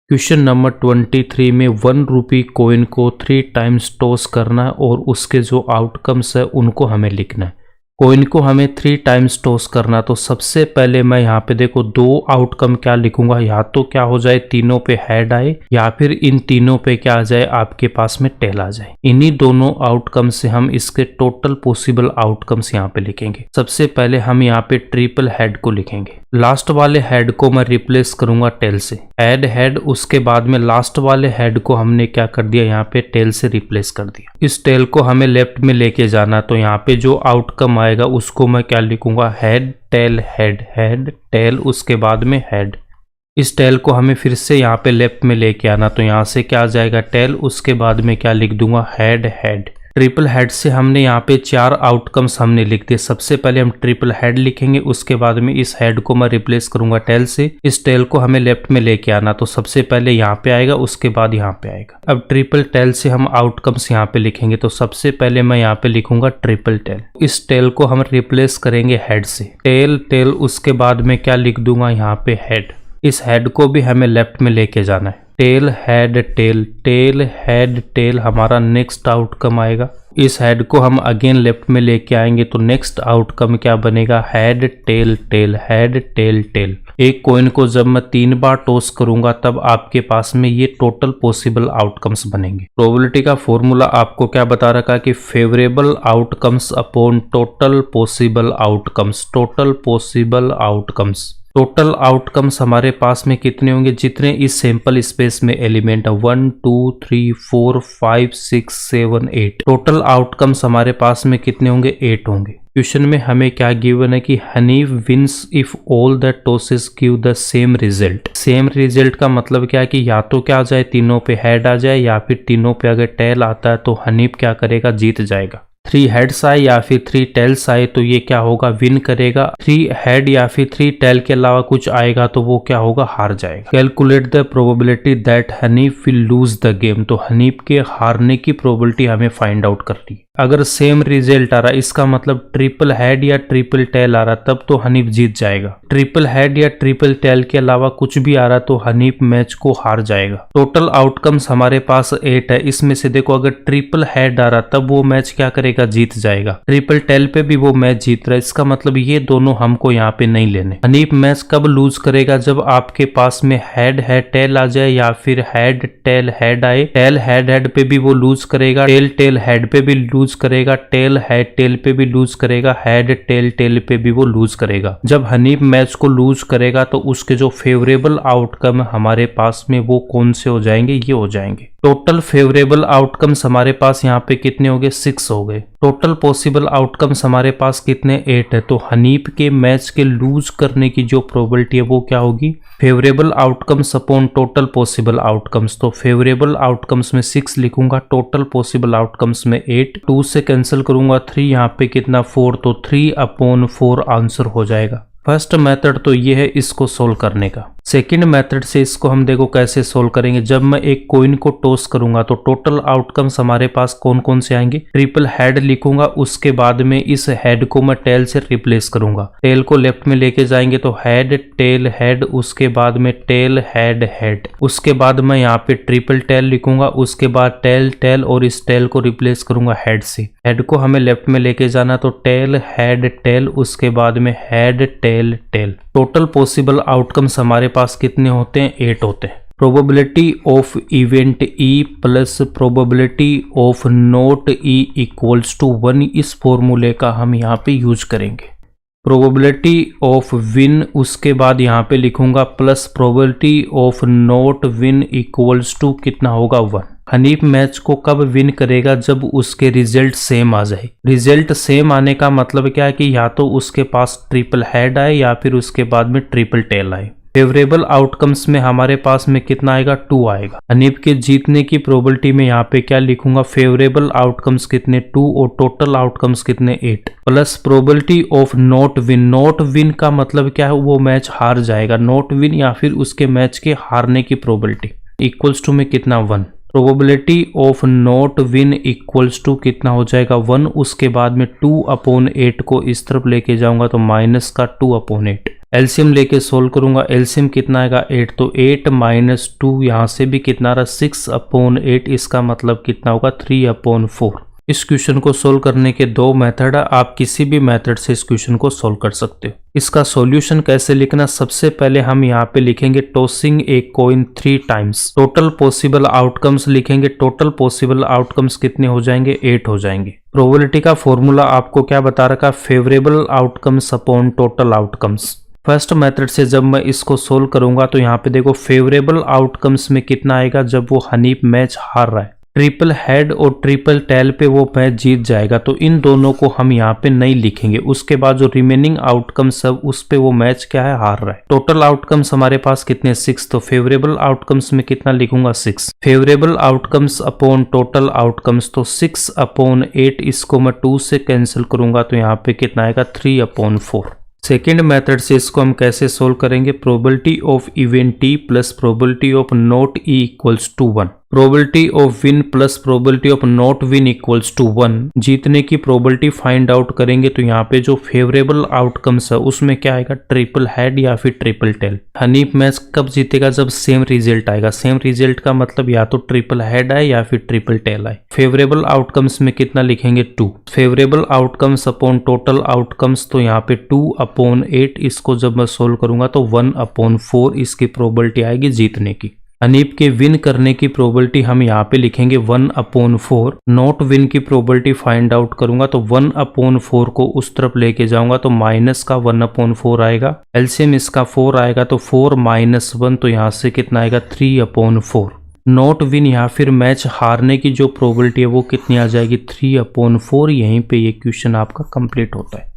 Question number 23 में 1 rupee coin को 3 times toss करना है और उसके जो आउटकम्स है उनको हमें लिखना है। कॉइन को हमें 3 टाइम्स टॉस करना, तो सबसे पहले मैं यहाँ पे देखो 2 आउटकम क्या लिखूंगा, या तो क्या हो जाए तीनों पे हेड आए या फिर इन तीनों पे क्या आ जाए आपके पास में टेल आ जाए। इन्हीं दोनों आउटकम से हम इसके टोटल पॉसिबल आउटकम्स यहाँ पे लिखेंगे। सबसे पहले हम यहाँ पे ट्रिपल हेड को लिखेंगे। लास्ट वाले हेड को मैं रिप्लेस करूंगा टेल से, हेड हेड, उसके बाद में लास्ट वाले हेड को हमने क्या कर दिया यहाँ पे टेल से रिप्लेस कर दिया। इस टेल को हमें लेफ्ट में लेके जाना, तो यहाँ पे जो आउटकम आएगा उसको मैं क्या लिखूंगा, head tail head head tail, उसके बाद में हेड। इस टेल को हमें फिर से यहाँ पे लेफ्ट में लेके आना, तो यहाँ से क्या आ जाएगा टेल, उसके बाद में क्या लिख दूंगा हेड हेड। ट्रिपल हेड से हमने यहाँ पे 4 आउटकम्स हमने लिख दिए। सबसे पहले हम ट्रिपल हेड लिखेंगे, उसके बाद में इस हेड को मैं रिप्लेस करूंगा टेल से। इस टेल को हमें लेफ्ट में लेके आना, तो सबसे पहले यहाँ पे आएगा, उसके बाद यहाँ पे आएगा। अब ट्रिपल टेल से हम आउटकम्स यहाँ पे लिखेंगे, तो सबसे पहले मैं यहाँ पे लिखूंगा ट्रिपल टेल। इस टेल को हम रिप्लेस करेंगे हेड से, टेल टेल, उसके बाद में क्या लिख दूंगा यहाँ पे हेड। इस हेड को भी हमें लेफ्ट में लेके जाना है, tell head tail tail head tell हमारा नेक्स्ट आउटकम आएगा। इस हेड को हम अगेन लेफ्ट में लेके आएंगे, तो नेक्स्ट आउटकम क्या बनेगा, head tail tail head tail tail. एक कॉइन को जब मैं 3 बार टॉस करूंगा तब आपके पास में ये टोटल पॉसिबल आउटकम्स बनेंगे। प्रोबेबिलिटी का फॉर्मूला आपको क्या बता रखा कि favourable outcomes upon total possible outcomes, total possible outcomes. Total outcomes हमारे पास में कितने होंगे, जितने इस सैंपल स्पेस में एलिमेंट है, 1 2 3 4 5 6 7 8। टोटल आउटकम्स हमारे पास में कितने होंगे, 8 होंगे। क्वेश्चन में हमें क्या गिवन है कि Hanif wins if all the tosses give the same result. Same result का मतलब क्या है कि या तो क्या आ जाए तीनों पे हेड आ जाए, या फिर तीनों पे अगर टेल आता है तो हनीफ क्या करेगा, जीत जाएगा। 3 हेड्स आए या फिर 3 टेल्स आए तो ये क्या होगा, विन करेगा। 3 हेड या फिर 3 टेल के अलावा कुछ आएगा तो वो क्या होगा, हार जाएगा। Calculate the probability that Hanif will lose the game, तो हनीफ के हारने की प्रोबेबिलिटी हमें फाइंड आउट करनी है। अगर सेम रिजल्ट आ रहा, इसका मतलब ट्रिपल हेड या ट्रिपल टेल आ रहा, तब तो हनीफ जीत जाएगा। ट्रिपल हेड या ट्रिपल टेल के अलावा कुछ भी आ रहा तो हनीफ मैच को हार जाएगा। टोटल आउटकम्स हमारे पास 8 है, इसमें से देखो अगर ट्रिपल हेड आ रहा तब वो मैच क्या करेगा, जीत जाएगा। ट्रिपल टेल पे भी वो मैच जीत रहा है, इसका मतलब ये दोनों हमको यहाँ पे नहीं लेने। हनीफ मैच कब लूज करेगा, जब आपके पास में हेड है टेल आ जाए, या फिर हेड टेल हेड आए। टेल हेड हेड पे भी वो लूज करेगा, टेल टेल हेड पे भी लूज करेगा, टेल हेड टेल पे भी लूज करेगा, हेड टेल टेल पे भी वो लूज करेगा। जब हनीफ मैच को लूज करेगा तो उसके जो फेवरेबल आउटकम हमारे पास में वो कौन से हो जाएंगे, ये हो जाएंगे। टोटल फेवरेबल आउटकम्स हमारे पास यहाँ पे कितने हो गए, 6 हो गए। टोटल पॉसिबल आउटकम्स हमारे पास कितने, 8 है। तो हनीफ के मैच के लूज करने की जो प्रोबेबिलिटी है वो क्या होगी, favourable outcomes upon total possible outcomes. तो फेवरेबल आउटकम्स में 6 लिखूंगा, टोटल पॉसिबल आउटकम्स में 8। 2 से कैंसिल करूंगा, 3 यहाँ पे कितना 4, तो 3/4 आंसर हो जाएगा। फर्स्ट मेथड तो ये है इसको सोल्व करने का। सेकंड मेथड से इसको हम देखो कैसे सोल्व करेंगे। जब मैं एक कॉइन को टॉस करूंगा तो टोटल आउटकम्स हमारे पास कौन कौन से आएंगे, ट्रिपल हेड लिखूंगा, उसके बाद में इस हेड को मैं टेल से रिप्लेस करूंगा। टेल को लेफ्ट में लेके जाएंगे तो हेड टेल हेड, उसके बाद में टेल हेड हेड, उसके बाद मैं यहाँ पे ट्रिपल टेल लिखूंगा, उसके बाद टेल टेल और इस टेल को रिप्लेस करूंगा हेड से। हेड को हमें लेफ्ट में लेके जाना, तो टेल हेड टेल, उसके बाद में head tail tail. Total possible outcomes हमारे पास कितने होते हैं, 8 होते हैं। Probability of event E plus probability of not E equals to 1, इस फॉर्मूले का हम यहाँ पे यूज करेंगे। प्रोबेबिलिटी ऑफ विन, उसके बाद यहाँ पे लिखूंगा plus probability of not win equals to कितना होगा, 1। हनीफ मैच को कब विन करेगा, जब उसके रिजल्ट सेम आ जाए। रिजल्ट सेम आने का मतलब क्या है कि या तो उसके पास ट्रिपल हेड आए या फिर उसके बाद में ट्रिपल टेल आए। फेवरेबल आउटकम्स में हमारे पास में कितना आएगा, 2 आएगा। हनीफ के जीतने की प्रोबेबिलिटी में यहाँ पे क्या लिखूंगा, फेवरेबल आउटकम्स कितने, 2 और टोटल आउटकम्स कितने, 8। Plus probability of not win. Not win का मतलब क्या है, वो मैच हार जाएगा। नॉट विन या फिर उसके मैच के हारने की प्रोबेबिलिटी इक्वल्स टू में कितना, 1। Probability of not win equals to कितना हो जाएगा, 1। उसके बाद में 2/8 को इस तरफ लेके जाऊंगा तो माइनस का 2/8। एलसीएम लेके सोल्व करूंगा, एलसीएम कितना आएगा 8, तो 8 माइनस 2 यहाँ से भी कितना रहा 6/8, इसका मतलब कितना होगा 3/4। इस क्वेश्चन को सोल्व करने के दो मेथड है, आप किसी भी मेथड से इस क्वेश्चन को सोल्व कर सकते हो। इसका सॉल्यूशन कैसे लिखना, सबसे पहले हम यहाँ पे लिखेंगे tossing a coin 3 times, total possible outcomes लिखेंगे। टोटल पॉसिबल आउटकम्स कितने हो जाएंगे 8 हो जाएंगे। प्रोबेबिलिटी का फॉर्मूला आपको क्या बता रखा, favourable outcomes upon total outcomes. First method से जब मैं इसको सोल्व करूंगा तो यहाँ पे देखो फेवरेबल आउटकम्स में कितना आएगा, जब वो हनीफ मैच हार रहा है, ट्रिपल हेड और ट्रिपल टेल पे वो मैच जीत जाएगा, तो इन दोनों को हम यहाँ पे नहीं लिखेंगे। उसके बाद जो रिमेनिंग आउटकम्स है उस पे वो मैच क्या है, हार रहा है। टोटल आउटकम्स हमारे पास कितने 6, तो फेवरेबल आउटकम्स में कितना लिखूंगा 6। Favourable outcomes upon total outcomes, तो 6/8, इसको मैं 2 से कैंसिल करूंगा तो यहाँ पे कितना आएगा 3/4। सेकेंड मेथड से इसको हम कैसे सोल्व करेंगे, probability of event T plus probability of not E equals to 1। Probability of win plus probability of not win equals to 1। जीतने की प्रोबेबिलिटी फाइंड आउट करेंगे तो यहाँ पे जो फेवरेबल आउटकम्स है उसमें क्या आएगा, ट्रिपल हेड या फिर ट्रिपल टेल। हनीफ मैच कब जीतेगा, जब सेम रिजल्ट आएगा। सेम रिजल्ट का मतलब या तो ट्रिपल हेड आए या फिर ट्रिपल टेल आए। फेवरेबल आउटकम्स में कितना लिखेंगे 2। Favourable outcomes upon total outcomes, तो यहाँ पे 2/8, इसको जब मैं सोल्व करूंगा तो 1/4 इसकी प्रोबेबिलिटी आएगी जीतने की। हनीफ के विन करने की प्रोबेबिलिटी हम यहाँ पे लिखेंगे 1/4। नॉट विन की प्रोबेबिलिटी फाइंड आउट करूंगा तो 1/4 को उस तरफ लेके जाऊंगा तो माइनस का 1/4 आएगा। एलसीएम इसका 4 आएगा तो 4 - 1, तो यहाँ से कितना आएगा 3/4। नॉट विन या फिर मैच हारने की जो प्रोबेबिलिटी है वो कितनी आ जाएगी 3/4। यहीं पे ये क्वेश्चन आपका कंप्लीट होता है।